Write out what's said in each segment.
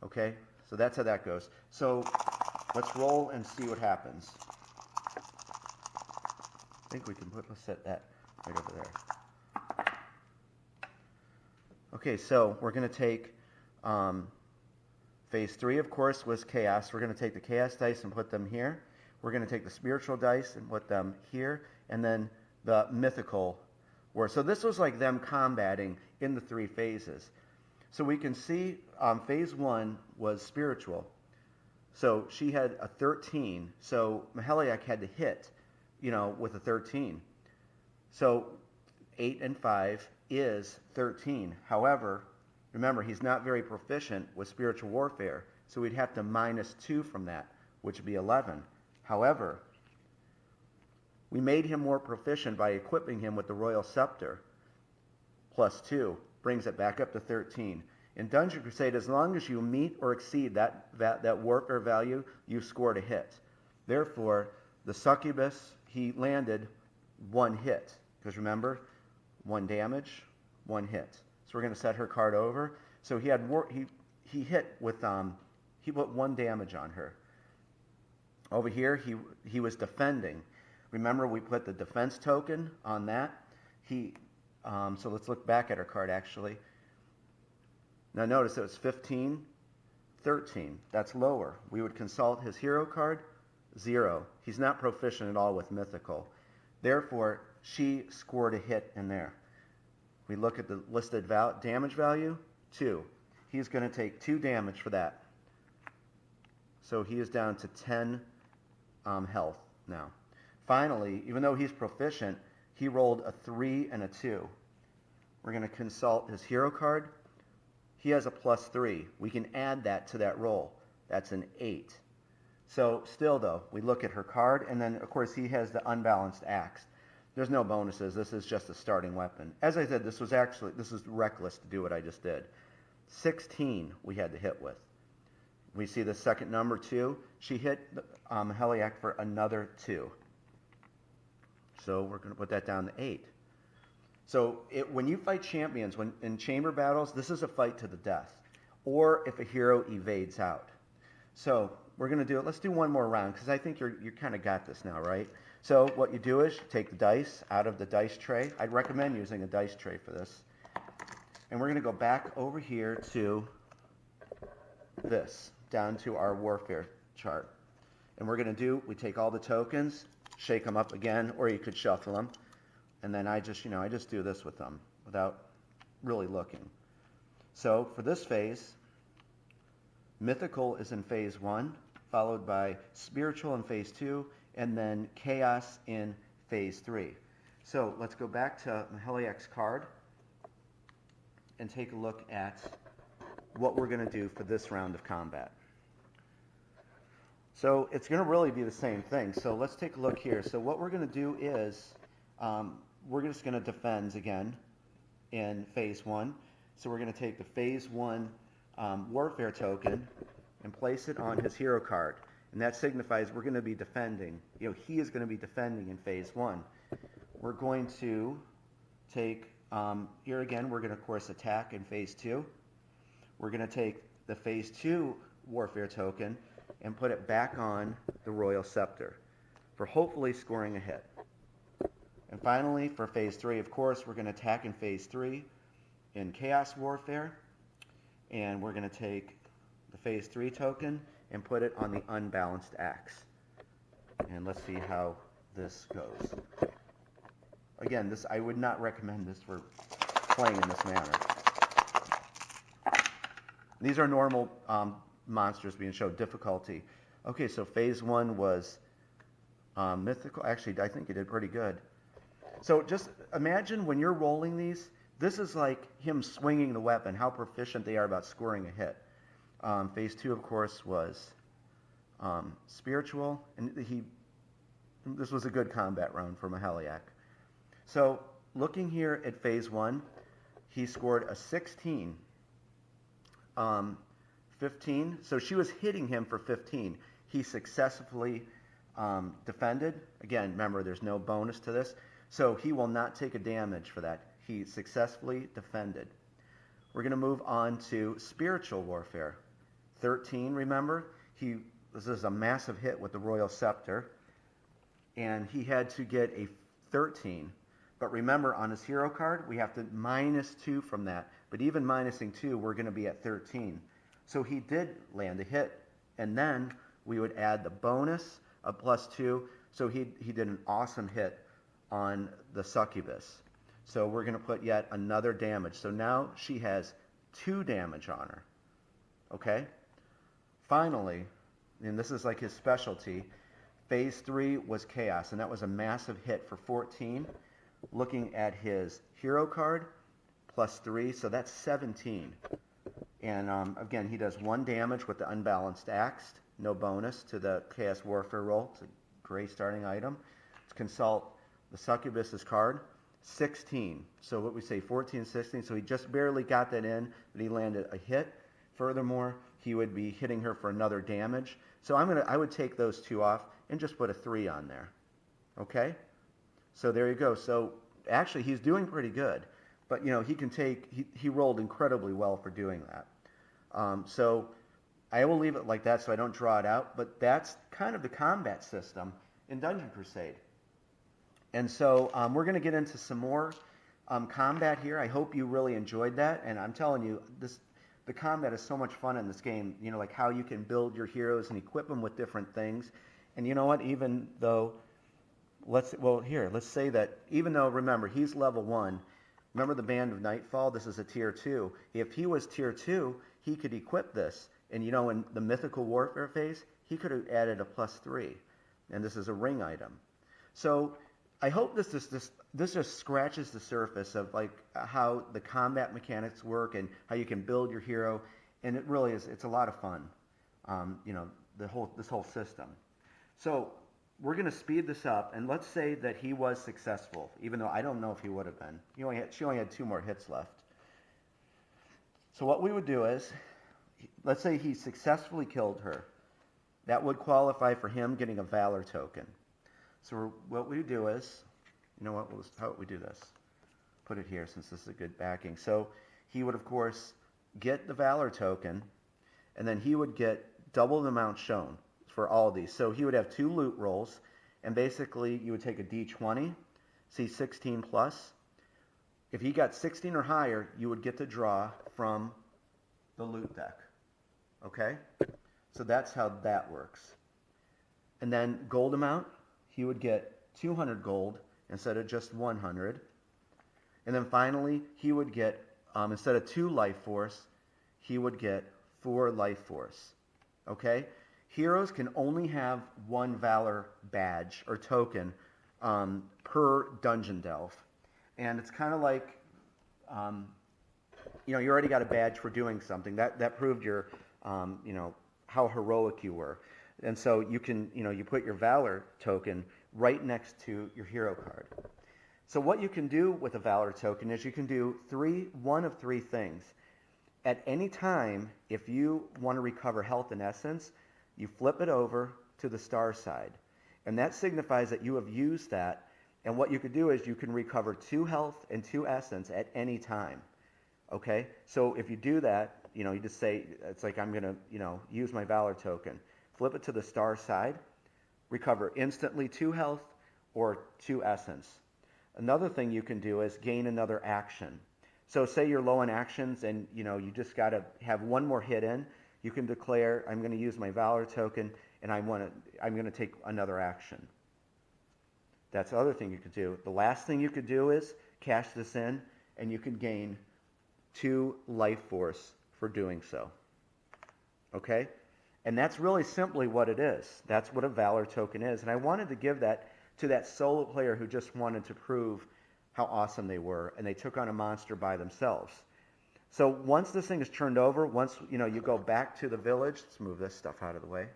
Okay, so that's how that goes. So let's roll and see what happens. I think we can let's set that right over there. Okay, so we're going to take phase 3, of course, was chaos. We're going to take the chaos dice and put them here. We're going to take the spiritual dice and put them here. And then the mythical were. So this was like them combating in the 3 phases. So we can see phase 1 was spiritual. So she had a 13. So Maheliak had to hit, with a 13. So 8 and 5 is 13. However, remember, he's not very proficient with spiritual warfare. So we'd have to minus 2 from that, which would be 11. However, we made him more proficient by equipping him with the Royal Scepter. Plus 2 brings it back up to 13. In Dungeon Crusade, as long as you meet or exceed that warfare value, you scored a hit. Therefore, the succubus, he landed 1 hit. Because remember, 1 damage, 1 hit. So we're going to set her card over. So he hit with he put 1 damage on her. Over here, he was defending. Remember, we put the defense token on that. So let's look back at her card, actually. Now notice it was 15, 13. That's lower. We would consult his hero card, 0. He's not proficient at all with mythical. Therefore, she scored a hit in there. We look at the listed damage value, 2. He's going to take 2 damage for that. So he is down to 10 health now. Finally, even though he's proficient, he rolled a 3 and a 2. We're going to consult his hero card. He has a plus 3. We can add that to that roll. That's an 8. So still, though, we look at her card, and then, of course, he has the unbalanced axe. There's no bonuses. This is just a starting weapon. As I said, this was reckless to do what I just did. 16 we had to hit with. We see the second number, 2. She hit Maheliak for another 2. So we're going to put that down to 8. So when you fight champions, in chamber battles, this is a fight to the death. Or if a hero evades out. So we're going to do it. Let's do one more round, because I think you kind of got this now, right? So what you do is you take the dice out of the dice tray. I'd recommend using a dice tray for this. And we're going to go back over here to this, down to our warfare chart. And we're going to we take all the tokens, shake them up again, or you could shuffle them. And then I just do this with them without really looking. So for this phase, mythical is in phase 1, followed by spiritual in phase 2, and then chaos in phase 3. So let's go back to Maheliak's card and take a look at what we're going to do for this round of combat. So it's going to really be the same thing. So let's take a look here. So what we're going to do is we're just going to defend again in phase 1. So we're going to take the phase 1 warfare token and place it on his hero card. And that signifies we're going to be defending. He is going to be defending in phase 1. We're going to take, here again, we're going to, of course, attack in phase 2. We're going to take the phase 2 warfare token and put it back on the Royal Scepter for hopefully scoring a hit. And finally, for phase 3, of course, we're going to attack in phase 3 in Chaos Warfare. And we're going to take the phase 3 token and put it on the unbalanced axe. And let's see how this goes. Again, I would not recommend this for playing in this manner. These are normal monsters being shown difficulty. Okay, so phase 1 was mythical. Actually, I think you did pretty good. So just imagine when you're rolling these, this is like him swinging the weapon, how proficient they are about scoring a hit. Phase 2, of course, was spiritual, and this was a good combat round for Maheliak. So looking here at phase 1, he scored a 16, 15. So she was hitting him for 15. He successfully defended. Again, remember, there's no bonus to this. So he will not take a damage for that. He successfully defended. We're going to move on to spiritual warfare. 13, remember? This is a massive hit with the Royal Scepter, and he had to get a 13. But remember, on his hero card, we have to -2 from that. But even minusing 2, we're going to be at 13. So he did land a hit, and then we would add the bonus of +2. So he did an awesome hit on the succubus. So we're going to put yet another damage. So now she has 2 damage on her. Okay? Finally, and this is like his specialty, phase 3 was chaos, and that was a massive hit for 14. Looking at his hero card, +3, so that's 17. And again, he does 1 damage with the unbalanced axe, no bonus to the Chaos Warfare roll. It's a great starting item. Let's consult the succubus's card, 16. So what we say, 14, 16. So he just barely got that in, but he landed a hit. Furthermore, he would be hitting her for another damage. So I would take those 2 off and just put a 3 on there. Okay? So there you go. So actually, he's doing pretty good. But, you know, he rolled incredibly well for doing that. So I will leave it like that so I don't draw it out. But that's kind of the combat system in Dungeon Crusade. And so we're going to get into some more combat here. I hope you really enjoyed that. And I'm telling you, the combat is so much fun in this game. You know, like how you can build your heroes and equip them with different things. And you know what? Even though, let's say that even though, remember, he's level 1. Remember the Band of Nightfall? This is a tier 2. If he was tier 2, he could equip this. And you know, in the mythical warfare phase, he could have added a +3. And this is a ring item. So I hope this just scratches the surface of like how the combat mechanics work and how you can build your hero. And it really is, it's a lot of fun. You know, this whole system. So we're going to speed this up, and let's say that he was successful, even though I don't know if he would have been. She only had 2 more hits left. So what we would do is, let's say he successfully killed her. That would qualify for him getting a Valor token. So what we do is, you know what, how would we do this? Put it here since this is a good backing. So he would, of course, get the Valor token, and then he would get double the amount shown for all of these. So he would have 2 loot rolls, and basically you would take a D20, see 16 plus. If he got 16 or higher, you would get to draw from the loot deck. Okay? So that's how that works. And then gold amount, he would get 200 gold instead of just 100. And then finally, he would get, instead of 2 life force, he would get 4 life force. Okay? Heroes can only have 1 Valor badge or token per dungeon delve. And it's kind of like, you know, you already got a badge for doing something. That proved your, you know, how heroic you were. And so you can, you know, you put your Valor token right next to your hero card. So what you can do with a Valor token is you can do one of 3 things. At any time, if you want to recover health and essence, you flip it over to the star side. And that signifies that you have used that. And what you could do is you can recover 2 health and 2 essence at any time. Okay? So if you do that, you know, you just say, it's like I'm going to, you know, use my Valor token. Flip it to the star side. Recover instantly 2 health or 2 essence. Another thing you can do is gain another action. So say you're low on actions and, you know, you just got to have 1 more hit in. You can declare, I'm going to use my Valor token, and I'm going to take another action. That's the other thing you could do. The last thing you could do is cash this in, and you can gain 2 life force for doing so. Okay? And that's really simply what it is. That's what a Valor token is. And I wanted to give that to that solo player who just wanted to prove how awesome they were, and they took on a monster by themselves. So once this thing is turned over, once you know you go back to the village, let's move this stuff out of the way.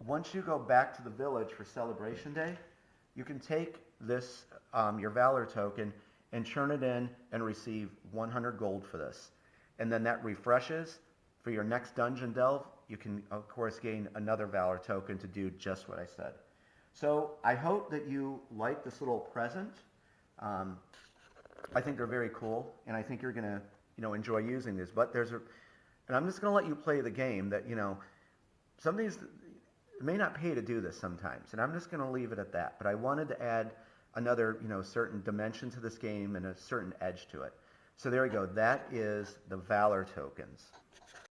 Once you go back to the village for Celebration Day, you can take this, your Valor token, and turn it in and receive 100 gold for this. And then that refreshes. For your next dungeon delve, you can, of course, gain another Valor token to do just what I said. So I hope that you like this little present. I think they're very cool, and I think you're going to, you know, enjoy using these. But there's And I'm just going to let you play the game that, you know, some of these, it may not pay to do this sometimes, and I'm just going to leave it at that. But I wanted to add another, you know, certain dimension to this game and a certain edge to it. So there we go. That is the Valor tokens.